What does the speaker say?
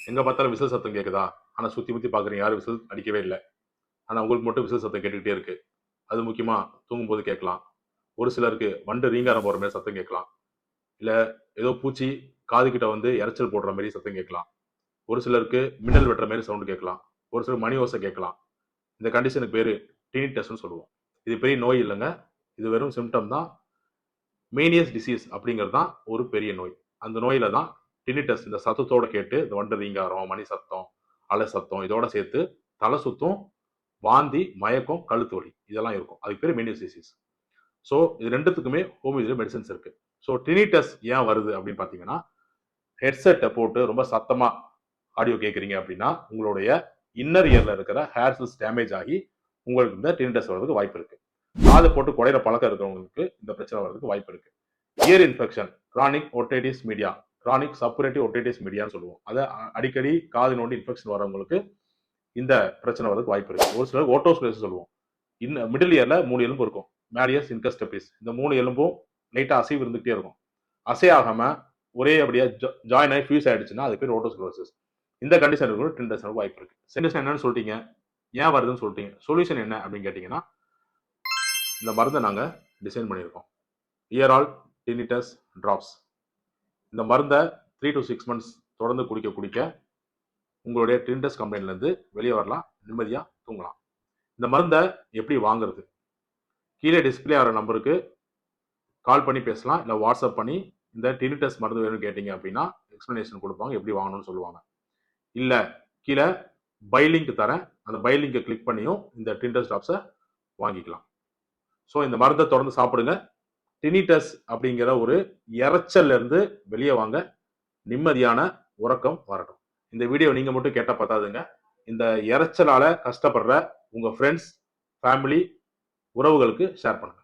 எங்க பார்த்தாலும் விசில் சத்தம் கேட்குதா? ஆனா சுத்தி முத்தி பார்க்குறீங்க, யாரும் விசில் அடிக்கவே இல்ல. ஆனா உங்களுக்கு மட்டும் விசில் சத்தம் கேட்டுக்கிட்டே இருக்கு. அது முக்கியமா தூங்கும்போது கேட்கலாம். ஒரு சிலருக்கு வண்டு ரீங்காரம் போடுற மாரி சத்தம் கேட்கலாம். இல்ல ஏதோ பூச்சி காது கிட்ட வந்து இரைச்சல் போடுற மாரி சத்தம் கேட்கலாம். ஒரு சிலருக்கு மின்னல் வெட்டுற மாரி சவுண்ட் கேட்கலாம். ஒரு சிலருக்கு மணி ஓசை கேட்கலாம். இந்த கண்டிஷனுக்கு பேரு டினிட்டஸ்ன்னு சொல்லுவோம். இது பெரிய நோய் இல்லைங்க. இது வெறும் சிம்டம் தான். மேனியஸ் டிசீஸ் அப்படிங்கிறது தான் ஒரு பெரிய நோய். அந்த நோயில தான் டினிட்டஸ் இந்த சத்தத்தோட கேட்டு இந்த வண்டு ரீங்காரம், மணி சத்தம், அலை சத்தம் இதோட சேர்த்து தலை சுத்தும், வாந்தி, மயக்கம், கழுத்து வலி இதெல்லாம் இருக்கும். அதுக்கு பேர் மேனியஸ் டிசீஸ். ஸோ இது ரெண்டுத்துக்குமே ஹோமியோபதி மெடிசன்ஸ் இருக்கு. ஸோ டினிட்டஸ் ஏன் வருது அப்படின்னு பார்த்தீங்கன்னா, ஹெட்செட்டை போட்டு ரொம்ப சத்தமா ஆடியோ கேட்குறீங்க அப்படின்னா உங்களுடைய இன்னர் இயர்ல இருக்கிற ஹேர் செல்ஸ் டேமேஜ் ஆகி உங்களுக்கு இந்த டினிட்டஸ் வர்றதுக்கு வாய்ப்பு இருக்கு. காது போட்டு குடையிற பழக்கம் இருக்கிறவங்களுக்கு இந்த பிரச்சனை வர்றதுக்கு வாய்ப்பு இருக்கு. Ear infection, chronic otitis media, chronic suppurative otitis மீடியான்னு சொல்லுவோம். அதை அடிக்கடி காது நோண்டி இன்ஃபெக்ஷன் வரவங்களுக்கு இந்த பிரச்சனை வரதுக்கு வாய்ப்பு இருக்கு. ஒரு சிலர் ஓட்டோஸ்குலோசிஸ் சொல்லுவோம். இன்னும் மிடில் இயர்ல 3 எலும்பு இருக்கும். மேடியஸ், இன்கஸ்டபிஸ். இந்த 3 எலும்பும் லைட்டா அசைவு இருந்துகிட்டே இருக்கும். அசையாகாம ஒரே அப்படியே ஜாயின் ஆகி ஃபியூஸ் ஆயிடுச்சுன்னா அது பேர் ஓட்டோஸ்குலோசிஸ். இந்த கண்டிஷன் கூட டினிட்டஸ் வாய்ப்பு இருக்கு. சொல்யூஷன் என்னன்னு சொல்லிட்டீங்க, ஏன் வருதுன்னு சொல்லிட்டீங்க. சொல்யூஷன் என்ன அப்படின்னு கேட்டீங்கன்னா, இந்த மருந்தை நாங்க டிசைன் பண்ணியிருக்கோம். Year all tinnitus drops. இந்த மருந்தை 3 to 6 months தொடர்ந்து குடிக்க உங்களுடைய டினிட்டஸ் கம்ப்ளைண்ட்ல இருந்து வெளியே வரலாம், நிம்மதியா தூங்கலாம். இந்த மருந்தை எப்படி வாங்குறது? கீழே டிஸ்பிளே ஆகிற நம்பருக்கு கால் பண்ணி பேசலாம், இல்லை வாட்ஸ்அப் பண்ணி இந்த டினிட்டஸ் மருந்து வேணும்னு கேட்டீங்க அப்படின்னா எக்ஸ்பிளனேஷன் கொடுப்பாங்க, எப்படி வாங்கணும்னு சொல்லுவாங்க. இல்லை கீழே பை லிங்க் தரேன், அந்த பை லிங்கை கிளிக் பண்ணியும் இந்த டினிட்டஸ் டிராப்ஸை வாங்கிக்கலாம். ஸோ இந்த மருந்தை தொடர்ந்து சாப்பிடுங்க. டினிட்டஸ் அப்படிங்கிற ஒரு இரைச்சல்ல இருந்து வெளியே வாங்க, நிம்மதியான உறக்கம் வரட்டும். இந்த வீடியோ நீங்க மட்டும் கேட்டா பத்தாதுங்க. இந்த இரைச்சலால கஷ்டப்படுற உங்க ஃப்ரெண்ட்ஸ், ஃபேமிலி, உறவுகளுக்கு ஷேர் பண்ணுங்க.